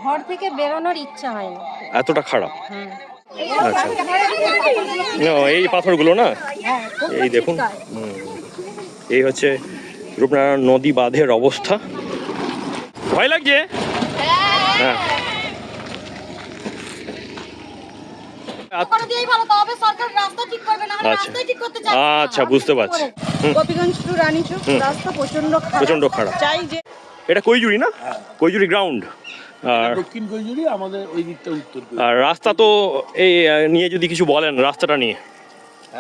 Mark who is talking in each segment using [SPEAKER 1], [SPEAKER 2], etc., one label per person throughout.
[SPEAKER 1] ঘর থেকে বেরোনোর ইচ্ছা হয় না,
[SPEAKER 2] এতটা খারাপ। আচ্ছা, এই পাথরগুলো না, এই দেখুন, এই হচ্ছে রূপনারায়ণ নদী বাঁধের অবস্থা। ভয় লাগছে? হ্যাঁ, আচ্ছা, বুঝতে পারছি।
[SPEAKER 1] গোপীগঞ্জ টু রানীচক রাস্তা প্রচন্ড খারাপ। চাই যে
[SPEAKER 2] এটা কৈজুরি না, কৈজুরি গ্রাউন্ড, আর
[SPEAKER 3] দক্ষিণ কৈজুরি আমাদের ওই দিকটা উত্তর কৈজুরি।
[SPEAKER 2] আর রাস্তা তো এই নিয়ে যদি কিছু বলেন রাস্তাটা নিয়ে।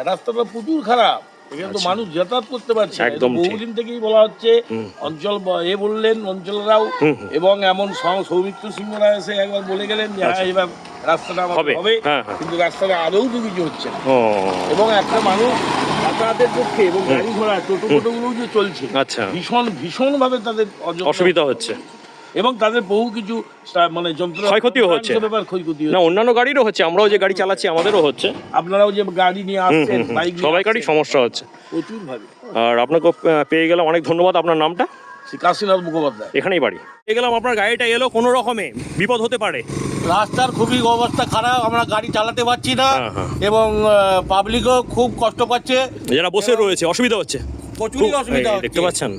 [SPEAKER 3] রাস্তাটা প্রচুর খারাপ, এখানে তো মানুষ যাতায়াত করতে পারছে না।
[SPEAKER 2] একদম ঠিক।
[SPEAKER 3] বহুদিন থেকেই বলা হচ্ছে, অঞ্চল বললেন অঞ্চলরাও, এবং এমন সৌমিত্র সিংহরা এসে একবার বলে গেলেন যে হ্যাঁ এবার রাস্তাটা হবে, কিন্তু রাস্তাটা আদৌ তো কিছু হচ্ছে না। এবং একটা মানুষ যাতায়াতের পক্ষে এবং গাড়ি ঘোড়া টোটো গুলো যে চলছে,
[SPEAKER 2] আচ্ছা,
[SPEAKER 3] ভীষণ ভাবে তাদের
[SPEAKER 2] অসুবিধা হচ্ছে,
[SPEAKER 3] এবং তাদের বহু কিছু মানে যন্ত্র
[SPEAKER 2] ক্ষয়ক্ষতিও হচ্ছে,
[SPEAKER 3] ক্ষয়ক্ষতি
[SPEAKER 2] না অন্যান্য গাড়িরও হচ্ছে, আমরাও যে গাড়ি চালাচ্ছি আমাদেরও হচ্ছে,
[SPEAKER 3] আপনারাও যে গাড়ি নিয়ে আসছেন, বাইক
[SPEAKER 2] সবাইকারই সমস্যা হচ্ছে
[SPEAKER 3] প্রচুর ভাবে।
[SPEAKER 2] আর আপনাকে পেয়ে গেলাম, অনেক ধন্যবাদ। আপনার নামটা?
[SPEAKER 3] কাশীনাথ মুখোপাধ্যায়।
[SPEAKER 2] এখানেই বাড়ি। পেয়ে গেলাম, আপনার গাড়িটা এলো, কোনো রকমে বিপদ হতে পারে।
[SPEAKER 4] রাস্তার খুবই অবস্থা খারাপ, আমরা গাড়ি চালাতে পারছি না, এবং পাবলিকও খুব কষ্ট পাচ্ছে,
[SPEAKER 2] যারা বসে রয়েছে অসুবিধা হচ্ছে,
[SPEAKER 4] প্রচুরই অসুবিধা হচ্ছে।
[SPEAKER 2] দেখতে পাচ্ছেন?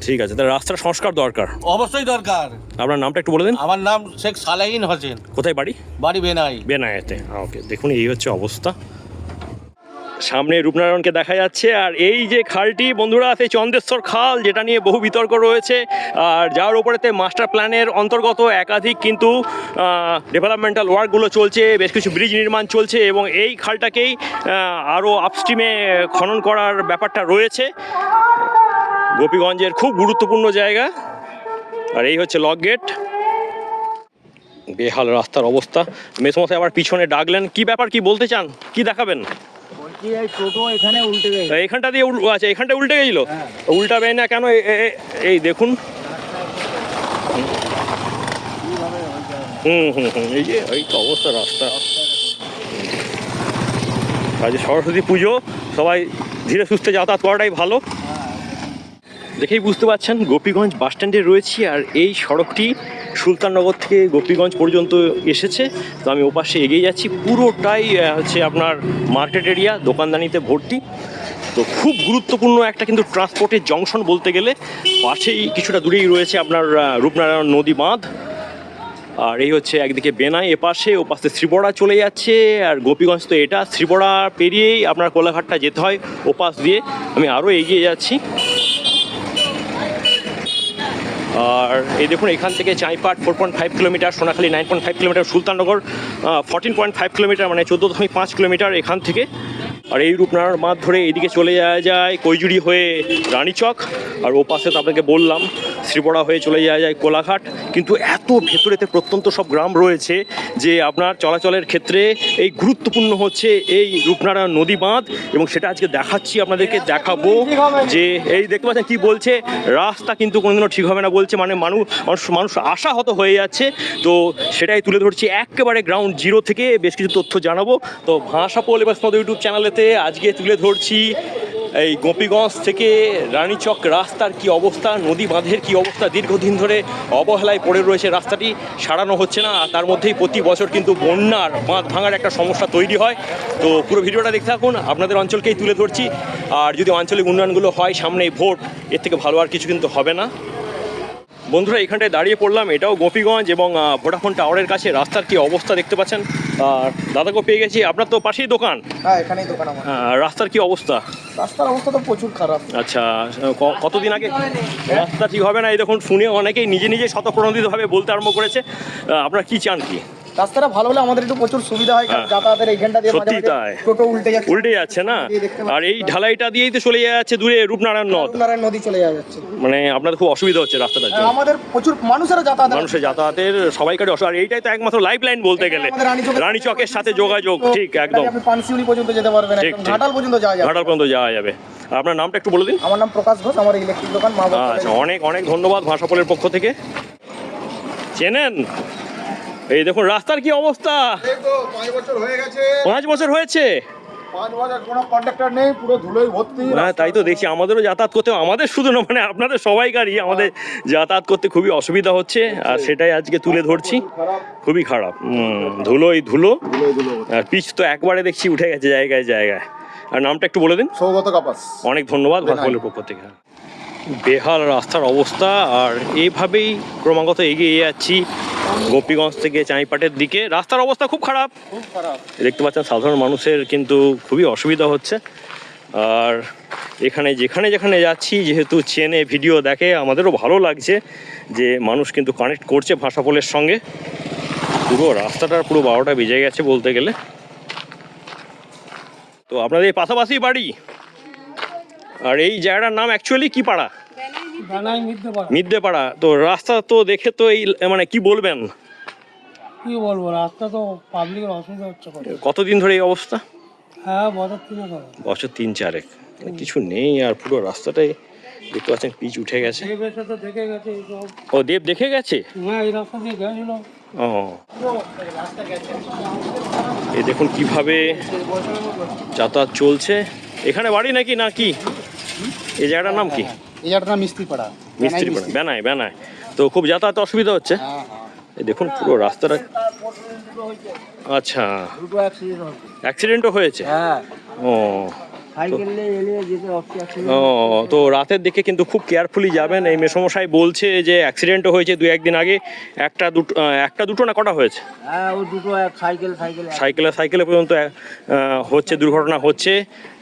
[SPEAKER 2] ঠিক আছে, তাহলে রাস্তার সংস্কার দরকার,
[SPEAKER 4] অবশ্যই দরকার।
[SPEAKER 2] আপনার নামটা একটু বলে দিন।
[SPEAKER 4] আমার নাম শেখ সালেহীন হোসেন।
[SPEAKER 2] কোথায় বাড়ি?
[SPEAKER 4] বাড়ি বেনাই।
[SPEAKER 2] বেনায়েতে। ওকে, দেখুন এই হচ্ছে অবস্থা। সামনে রূপনারায়ণকে দেখা যাচ্ছে, আর এই যে খালটি বন্ধুরা, সেই চন্দ্রেশ্বর খাল, যেটা নিয়ে বহু বিতর্ক রয়েছে, আর যার উপরেতে মাস্টার প্ল্যানের অন্তর্গত একাধিক কিন্তু ডেভেলপমেন্টাল ওয়ার্কগুলো চলছে, বেশ কিছু ব্রিজ নির্মাণ চলছে, এবং এই খালটাকেই আরও আপস্ট্রিমে খনন করার ব্যাপারটা রয়েছে। গোপীগঞ্জের খুব গুরুত্বপূর্ণ জায়গা। আর এই হচ্ছে লক গেট। বেহাল রাস্তার অবস্থা। মেসমশাই আবার পিছনে ডাকলেন, কি ব্যাপার, কি বলতে চান, কি দেখাবেন?
[SPEAKER 4] টোটো এখানে উল্টে গেছে,
[SPEAKER 2] এইখানটা দিয়ে আচ্ছা, এখানটা উল্টে গেছিল। উল্টাবে না কেন? এই দেখুন, এই যে এই তো অবস্থা রাস্তা। আজ সরস্বতী পুজো, সবাই ধীরে সুস্থে যাতায়াত করাটাই ভালো। দেখেই বুঝতে পারছেন গোপীগঞ্জ বাস স্ট্যান্ডে রয়েছি, আর এই সড়কটি সুলতাননগর থেকে গোপীগঞ্জ পর্যন্ত এসেছে। তো আমি ওপাশে এগিয়ে যাচ্ছি, পুরোটাই হচ্ছে আপনার মার্কেট এরিয়া, দোকানদানিতে ভর্তি। তো খুব গুরুত্বপূর্ণ একটা কিন্তু ট্রান্সপোর্টের জংশন বলতে গেলে। পাশেই কিছুটা দূরেই রয়েছে আপনার রূপনারায়ণ নদী বাঁধ, আর এই হচ্ছে একদিকে বেনাই এপাশে, ওপাশে শ্রীবড়া চলে যাচ্ছে, আর গোপীগঞ্জ তো এটা, শ্রীবড়া পেরিয়েই আপনার কোলাঘাটটা যেতে হয় ওপাশ দিয়ে। আমি আরও এগিয়ে যাচ্ছি, আর এই দেখুন এখান থেকে চাইপাট 4.5 kilometre, Sonakhali 9.5 kilometre, Sultannagar 14.5 kilometre, মানে 14.5 কিলোমিটার এখান থেকে। আর এই রূপনারায়ণ বাঁধ ধরে এইদিকে চলে যাওয়া যায় কৈজুরি হয়ে রানীচক, আর ও পাশে তো আপনাকে বললাম শ্রীবড়া হয়ে চলে যাওয়া যায় কোলাঘাট। কিন্তু এত ভেতরেতে প্রত্যন্ত সব গ্রাম রয়েছে যে আপনার চলাচলের ক্ষেত্রে এই গুরুত্বপূর্ণ হচ্ছে এই রূপনারায়ণ নদী বাঁধ, এবং সেটা আজকে দেখাচ্ছি, আপনাদেরকে দেখাবো যে এই দেখতে পাচ্ছেন কি বলছে, রাস্তা কিন্তু কোনোদিনও ঠিক হবে না বলছে, মানে মানুষ আশাহত হয়ে যাচ্ছে। তো সেটাই তুলে ধরছি একেবারে গ্রাউন্ড জিরো থেকে, বেশ কিছু তথ্য জানাবো। তো ভাষা পোল এবার ইউটিউব চ্যানেলেতে আজকে তুলে ধরছি এই গোপীগঞ্জ থেকে রানীচক রাস্তার কি অবস্থা, নদী বাঁধের কি অবস্থা। দীর্ঘদিন ধরে অবহেলায় পড়ে রয়েছে, রাস্তাটি সারানো হচ্ছে না, তার মধ্যেই প্রতি বছর কিন্তু বন্যার বাঁধ ভাঙার একটা সমস্যা তৈরি হয়। তো পুরো ভিডিওটা দেখতে থাকুন, আপনাদের অঞ্চলকেই তুলে ধরছি। আর যদি আঞ্চলিক উন্নয়নগুলো হয়, সামনে ভোট, এর থেকে ভালো আর কিছু কিন্তু হবে না। বন্ধুরা এখানটায় দাঁড়িয়ে পড়লাম, এটাও গোপীগঞ্জ, এবং ভোডাফোন টাওয়ারের কাছে। রাস্তার কি অবস্থা দেখতে পাচ্ছেন, আর দাদাকেও পেয়ে গেছি। আপনার তো পাশেই দোকান?
[SPEAKER 5] হ্যাঁ, এখানেই দোকান আমার।
[SPEAKER 2] রাস্তার কি অবস্থা?
[SPEAKER 5] রাস্তার অবস্থা তো প্রচুর খারাপ।
[SPEAKER 2] আচ্ছা, কতদিন আগে রাস্তা ঠিক হবে না, এই দেখুন শুনে অনেকেই নিজে স্বতঃপ্রণোদিতভাবে বলতে আরম্ভ করেছে। আপনারা কি চান কি?
[SPEAKER 5] রাস্তাটা ভালো হলে আমাদের একটু প্রচুর সুবিধা হয়, কারণ যাতায়াতের এইখানটা দিয়ে
[SPEAKER 2] সত্যি তাই,
[SPEAKER 5] টোটো উল্টে
[SPEAKER 2] যাচ্ছে না, আর এই ঢালাইটা দিয়েই তো চলে যাচ্ছে দূরে রূপনারায়ণ
[SPEAKER 5] নদী চলে যাচ্ছে।
[SPEAKER 2] মানে আপনাদের খুব অসুবিধা হচ্ছে রাস্তাটার জন্য।
[SPEAKER 5] আমাদের প্রচুর মানুষের
[SPEAKER 2] যাতায়াতের সবাইকারই অসুবিধা, আর এইটাই তো একমাত্র লাইফ লাইন বলতে গেলে, রানীচকের সাথে যোগাযোগ। ঠিক একদম,
[SPEAKER 5] আপনি পানশিউলি পর্যন্ত যেতে পারবেন, ঘাটাল পর্যন্ত যাওয়া যাবে।
[SPEAKER 2] আপনার নামটা একটু বলে দিন।
[SPEAKER 5] আমার নাম প্রকাশ ঘোষ, আমার ইলেকট্রিক দোকান।
[SPEAKER 2] আচ্ছা, অনেক ধন্যবাদ ভাষাপোলের পক্ষ থেকে। চেনেন? এই দেখুন রাস্তার কি অবস্থা।
[SPEAKER 5] 5 বছর হয়ে গেছে।
[SPEAKER 2] 5 বছর হয়েছে?
[SPEAKER 5] 5 বাজার কোনো কন্ডাক্টর নেই, পুরো ধুলোই ভর্তি।
[SPEAKER 2] হ্যাঁ তাই তো দেখছি, আমাদেরও যাতায়াত করতে, আমাদের শুধু না মানে আপনাদের সবাইকারই আমাদের যাতায়াত করতে খুবই অসুবিধা হচ্ছে, আর সেটাই আজকে তুলে ধরছি। খুবই খারাপ, ধুলোই ধুলো, আর পিচ তো একবারে দেখছি উঠে গেছে জায়গায় জায়গায়। আর নামটা একটু বলে দিন।
[SPEAKER 5] সৌগত কাপাস।
[SPEAKER 2] অনেক ধন্যবাদ ভাসবলের পক্ষ থেকে। বেহাল রাস্তার অবস্থা, আর এইভাবেই ক্রমাগত এগিয়ে যাচ্ছি গোপীগঞ্জ থেকে চাঁইপাটের দিকে। রাস্তার অবস্থা খুব খারাপ, দেখতে পাচ্ছেন সাধারণ মানুষের কিন্তু খুবই অসুবিধা হচ্ছে। আর এখানে যেখানে যেখানে যাচ্ছি, যেহেতু চেনে ভিডিও দেখে, আমাদেরও ভালো লাগছে যে মানুষ কিন্তু কানেক্ট করছে ভাষাপোলের সঙ্গে। পুরো রাস্তাটার পুরো 12টা বেজে গেছে বলতে গেলে। তো আপনাদের এই পাশাপাশি বাড়ি, আর এই জায়গাটার নাম অ্যাকচুয়ালি কি পাড়া? মিদ্যেপাড়া। তো রাস্তা তো দেখে তো এই মানে কি বলবেন?
[SPEAKER 6] কি বলবো, রাস্তা তো পাবলিকের অসুবিধা হচ্ছে।
[SPEAKER 2] কতদিন ধরে এই অবস্থা?
[SPEAKER 6] হ্যাঁ, বছর
[SPEAKER 2] 3-4 কিছু নেই, আর পুরো রাস্তাটাই দেখতে পাচ্ছেন পিচ উঠে গেছে।
[SPEAKER 6] তো দেখে গেছে এইসব।
[SPEAKER 2] ও দেব দেখে গেছে?
[SPEAKER 6] হ্যাঁ, এই রাস্তা দিয়ে গেছিল।
[SPEAKER 2] ও এই দেখুন কিভাবে যাতায়াত চলছে। এখানে বাড়ি নাকি না কি? এই জায়গাটার নাম কি?
[SPEAKER 5] এই জায়গাটার নাম মিস্ত্রিপাড়া।
[SPEAKER 2] মিস্ত্রিপাড়া, বেনায় বেনায়। তো খুব যাতায়াত অসুবিধা হচ্ছে। এই দেখুন পুরো রাস্তাটা। আচ্ছা, অ্যাক্সিডেন্টও হয়েছে?
[SPEAKER 6] হ্যাঁ,
[SPEAKER 2] ও ও, তো রাতের দিকে কিন্তু খুব কেয়ারফুলি যাবেন। এই মেসমশাই বলছে যে অ্যাক্সিডেন্টও হয়েছে 2-1 দিন আগে, একটা দুটো না কটা হয়েছে?
[SPEAKER 6] হ্যাঁ, ও দুটো
[SPEAKER 2] সাইকেলে পর্যন্ত হচ্ছে, দুর্ঘটনা হচ্ছে।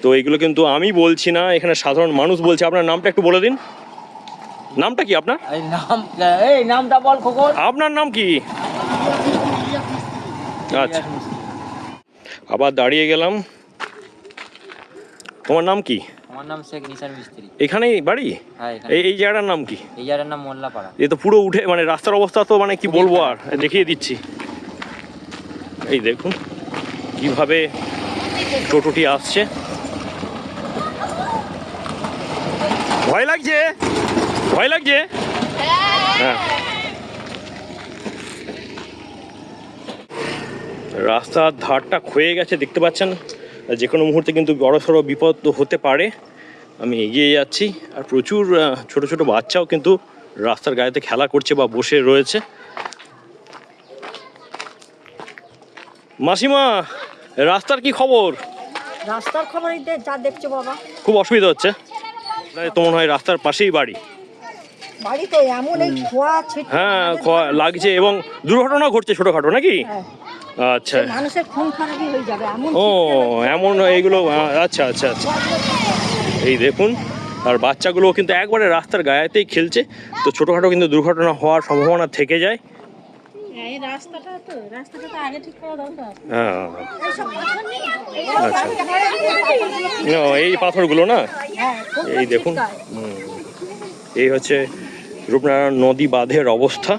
[SPEAKER 2] তো এইগুলো কিন্তু আমি বলছি না, এখানে সাধারণ মানুষ বলছে। আপনার নামটা একটু বলে দিন। নামটা কি আপনার?
[SPEAKER 6] এই নামটা বল খোকন।
[SPEAKER 2] আপনার নাম কি? আচ্ছা, আবার দাঁড়িয়ে গেলাম। তোমার নাম কি?
[SPEAKER 7] আমার নাম শেখ নিসার মিস্ত্রি।
[SPEAKER 2] এখানেই বাড়ি?
[SPEAKER 7] হ্যাঁ, এখানে।
[SPEAKER 2] এই জায়গাটার নাম কি?
[SPEAKER 7] এই জায়গার নাম মোল্লাপাড়া।
[SPEAKER 2] এই তো পুরো উঠে, মানে রাস্তার অবস্থা তো মানে কি বলবো, আর দেখিয়ে দিচ্ছি। এই দেখুন কিভাবে টোটোটি আসছে। ভয় লাগছে? ভয় লাগছে? হ্যাঁ, রাস্তার ধারটা ক্ষয়ে গেছে দেখতে পাচ্ছেন। যে কোনো মুহূর্তে কিন্তু বড়সড় বিপদ হতে পারে। আমি এগিয়ে যাচ্ছি, আর প্রচুর ছোট ছোট বাচ্চাও কিন্তু রাস্তার গায়েতে খেলা করছে বা বসে রয়েছে। মাসিমা, রাস্তার কি খবর?
[SPEAKER 1] রাস্তার খবর যা দেখছো বাবা,
[SPEAKER 2] খুব অসুবিধা হচ্ছে। তো মনে হয় রাস্তার পাশেই বাড়ি।
[SPEAKER 1] বাড়িতে এমন এই খোয়া ছিট,
[SPEAKER 2] হ্যাঁ, লাগছে, এবং দুর্ঘটনা ঘটছে ছোটখাটো নাকি? আচ্ছা,
[SPEAKER 1] মানুষের খুন খারাপই হয়ে যাবে এমন।
[SPEAKER 2] ও এমন এইগুলো, আচ্ছা আচ্ছা আচ্ছা। এই দেখুন, আর বাচ্চাগুলো কিন্তু একবারে রাস্তার গায়েতেই খেলছে। তো ছোটখাটো কিন্তু দুর্ঘটনা হওয়ার সম্ভাবনা থেকে যায়।
[SPEAKER 1] এই রাস্তাটা তো আগে ঠিক করা দরকার।
[SPEAKER 2] হ্যাঁ, আচ্ছা, এই পাথরগুলো না, এই দেখুন। এই হচ্ছে রূপনারায়ণ নদী বাঁধের অবস্থা।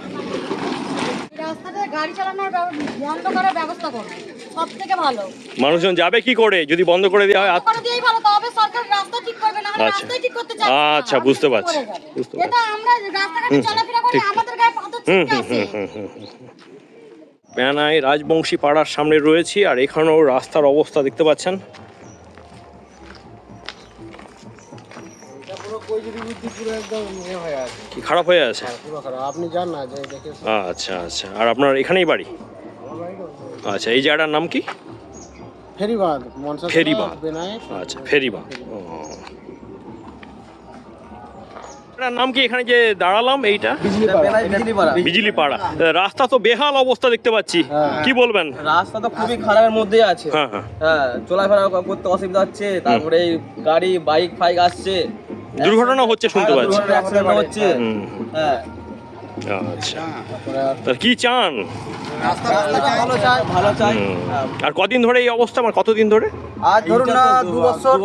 [SPEAKER 1] রাস্তাতে গাড়ি চালানোর বন্ধ করার ব্যবস্থা করুন, সবথেকে ভালো।
[SPEAKER 2] মানুষজন যাবে কি করে যদি বন্ধ করে দেওয়া হয়?
[SPEAKER 1] করে দিয়েই ভালো, তবে সরকার রাস্তা ঠিক করবে না, আমরা
[SPEAKER 2] আচ্ছা।
[SPEAKER 1] রাস্তাই ঠিক করতে চাচ্ছি না।
[SPEAKER 2] আচ্ছা, বুঝতে পারছি।
[SPEAKER 1] এটা আমরা রাস্তাঘাটে চলাফেরা করি, আমাদের গায়ে পাথর ছিটকে আসে।
[SPEAKER 2] বেনায় রাজবংশী পাড়ার সামনে রয়েছি, আর এখানেও রাস্তার অবস্থা দেখতে পাচ্ছেন। কি খারাপ হয়ে আছে?
[SPEAKER 5] আপনি যান না, যে দেখে।
[SPEAKER 2] আচ্ছা আচ্ছা, আর আপনার এখানেই বাড়ি? আচ্ছা, এই জায়গাটার নাম কি?
[SPEAKER 5] ফেরিবাঁধ।
[SPEAKER 2] ফেরিবাঁধ,
[SPEAKER 5] বেনায়।
[SPEAKER 2] আচ্ছা, ফেরিবাঁধ। নাম কি এখানে যে দাঁড়ালাম এইটা? বিজলি পাড়া। রাস্তা তো বেহাল অবস্থা দেখতে পাচ্ছি, কি বলবেন?
[SPEAKER 8] রাস্তা তো খুবই খারাপের মধ্যে আছে।
[SPEAKER 2] হ্যাঁ হ্যাঁ,
[SPEAKER 8] হ্যাঁ, চলাফেরা করতে অসুবিধা হচ্ছে। তারপরে এই গাড়ি বাইক ফাইক আসছে,
[SPEAKER 2] দুর্ঘটনা হচ্ছে শুনতে পাচ্ছি।
[SPEAKER 8] অ্যাক্সিডেন্ট হচ্ছে। হ্যাঁ,
[SPEAKER 2] আচ্ছা, তা কি চান?
[SPEAKER 8] ভালো চাই।
[SPEAKER 2] আর কদিন ধরে এই অবস্থা, মানে কতদিন ধরে?
[SPEAKER 8] আজ ধরুন না 2 বছর,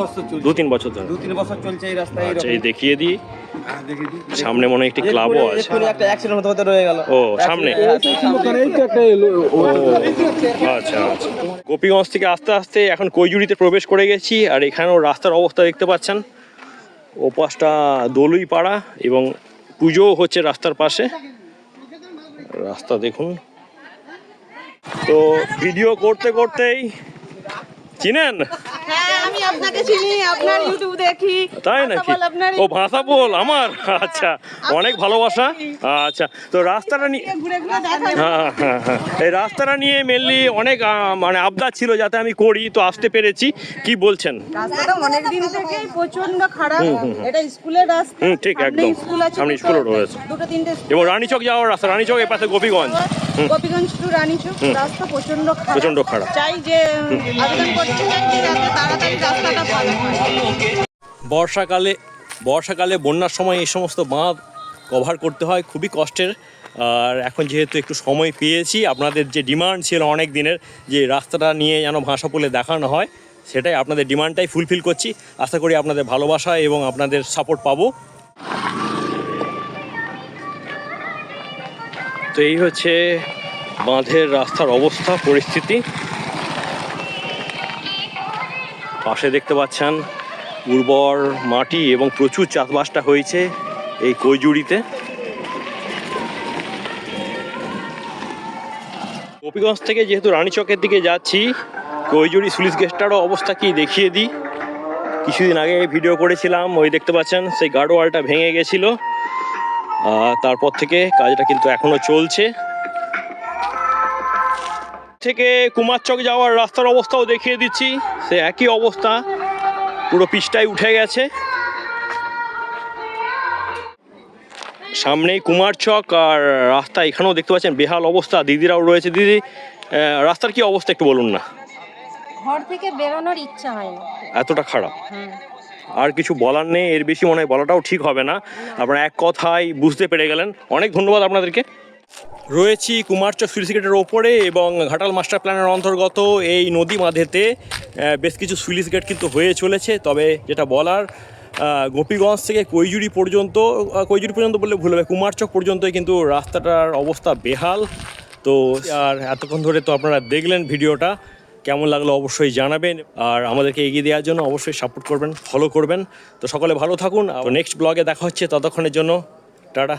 [SPEAKER 2] 2-3 বছর ধরে।
[SPEAKER 8] 2-3 বছর চলছে এই রাস্তায়।
[SPEAKER 2] আচ্ছা, এই দেখিয়ে দিই। সামনে মনে হয় একটি ক্লাবও আছে।
[SPEAKER 8] এক্ষুনি একটা অ্যাক্সিডেন্ট হতে রয়ে গেল।
[SPEAKER 2] ও সামনে, আচ্ছা আচ্ছা। গোপীগঞ্জ থেকে আস্তে আস্তে এখন কৈজুরিতে প্রবেশ করে গেছি, আর এখানেও রাস্তার অবস্থা দেখতে পাচ্ছেন। ওপাশটা দলুই পাড়া, এবং পুজোও হচ্ছে রাস্তার পাশে। রাস্তা দেখুন। তো ভিডিও করতে করতেই চিনেন?
[SPEAKER 9] আমি আপনাকে চিনি, আপনার ইউটিউব দেখি।
[SPEAKER 2] তাই নাকি? ও ভাষা বল আমার, আচ্ছা অনেক ভালোবাসা। আচ্ছা তো রাস্তাটা নিয়ে
[SPEAKER 9] ঘুরে ঘুরে দেখা।
[SPEAKER 2] হ্যাঁ হ্যাঁ হ্যাঁ, এই রাস্তাটা নিয়ে মেনলি অনেক মানে আবদার ছিল যাতে আমি করি, তো আসতে পেরেছি। কি বলছেন?
[SPEAKER 9] রাস্তাটা অনেক দিন থেকেই প্রচন্ড খারাপ। এটা স্কুলের রাস্তা।
[SPEAKER 2] ঠিক
[SPEAKER 9] সামনে
[SPEAKER 2] একদম,
[SPEAKER 9] স্কুল আছে,
[SPEAKER 2] সামনে স্কুলও রয়েছে।
[SPEAKER 9] দুটো তিনটে
[SPEAKER 2] এবং রানীচক যাওয়ার রাস্তা, রানীচক এর পাশে গোপীগঞ্জ।
[SPEAKER 9] গোপীগঞ্জ টু রানীচক রাস্তা প্রচন্ড খারাপ।
[SPEAKER 2] প্রচণ্ড খারাপ।
[SPEAKER 9] চাই যে আবেদন করতে চাই যে যাতে তাড়াতাড়ি রাস্তাটা ভালো হয়।
[SPEAKER 2] বর্ষাকালে বন্যার সময় এই সমস্ত বাঁধ কভার করতে হয়, খুবই কষ্টের। আর এখন যেহেতু একটু সময় পেয়েছি, আপনাদের যে ডিমান্ড ছিল অনেক দিনের যে রাস্তাটা নিয়ে যেন ভাষাপোলে দেখানো হয়, সেটাই আপনাদের ডিমান্ডটাই ফুলফিল করছি। আশা করি আপনাদের ভালোবাসা এবং আপনাদের সাপোর্ট পাবো। তো এই হচ্ছে বাঁধের রাস্তার অবস্থা, পরিস্থিতি। পাশে দেখতে পাচ্ছেন উর্বর মাটি এবং প্রচুর চাষবাসটা হয়েছে এই কৈজুড়িতে। গোপীগঞ্জ থেকে যেহেতু রানীচকের দিকে যাচ্ছি, কৈজুড়ি স্লুইস গেটটারও অবস্থা কি দেখিয়ে দিই। কিছুদিন আগে ভিডিও করেছিলাম, ওই দেখতে পাচ্ছেন সেই গার্ডওয়ালটা ভেঙে গেছিলো। তারপর থেকে কাজটা কিন্তু এখনো চলছে। থেকে কুমারচক যাওয়ার রাস্তার অবস্থাও দেখিয়ে দিচ্ছি, সে একই অবস্থা, পুরো পিচটাই উঠে গেছে। সামনেই কুমারচক, আর রাস্তা এখানেও দেখতে পাচ্ছেন বেহাল অবস্থা। দিদিরাও রয়েছে। দিদি, রাস্তার কি অবস্থা একটু বলুন না।
[SPEAKER 1] ঘর থেকে বেরোনোর ইচ্ছা হয় না,
[SPEAKER 2] এতটা খারাপ। আর কিছু বলার নেই, এর বেশি মনে হয় বলাটাও ঠিক হবে না। আপনারা এক কথায় বুঝতে পেরে গেলেন। অনেক ধন্যবাদ আপনাদেরকে। রয়েছি কুমারচক স্লুইস গেটের ওপরে এবং ঘাটাল মাস্টার প্ল্যানের অন্তর্গত এই নদী বাঁধেতে বেশ কিছু স্লুইস গেট কিন্তু হয়ে চলেছে। তবে যেটা বলার, গোপীগঞ্জ থেকে কৈজুড়ি পর্যন্ত বললে ভুল হবে, কুমারচক পর্যন্তই কিন্তু রাস্তাটার অবস্থা বেহাল। তো আর এতক্ষণ ধরে তো আপনারা দেখলেন ভিডিওটা, কেমন লাগলো অবশ্যই জানাবেন। আর আমাদেরকে এগিয়ে দেওয়ার জন্য অবশ্যই সাপোর্ট করবেন, ফলো করবেন। তো সকলে ভালো থাকুন। নেক্সট ব্লগে দেখা হচ্ছে, ততক্ষণের জন্য টাটা।